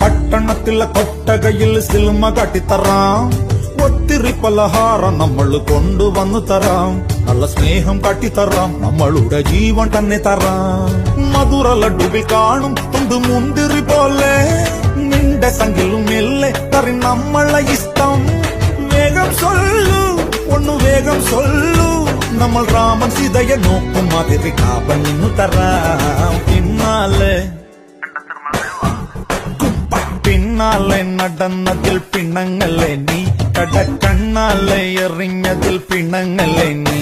പട്ടണത്തിലെ കൊട്ടകയിൽ സിൽമ കാട്ടിത്തറാം, ഒത്തിരി പലഹാരം നമ്മൾ കൊണ്ടുവന്നു തരാം, നല്ല സ്നേഹം കാട്ടിത്തറാം, നമ്മളുടെ ജീവൻ തന്നെ തരാം. മധുര ലഡുവിൽ കാണും തുണ്ട് മുന്തിരി പോലെ, നിന്റെ സംഖിലും മെല്ലെ കറി നമ്മളെ ഇഷ്ടം. വേഗം സൊല്ലു ഒന്നു വേഗം സൊല്ലു, നമ്മൾ രാമൻ സീതയെ നോക്കും മാതിരി കാപ്പൻ നിന്നു തരാം. പിന്നാലെ നടന്നതിൽ പിണങ്ങല്ലേ നീ, കടക്കണ്ണാലെ എറിഞ്ഞതിൽ പിണങ്ങല്ലേ നീ.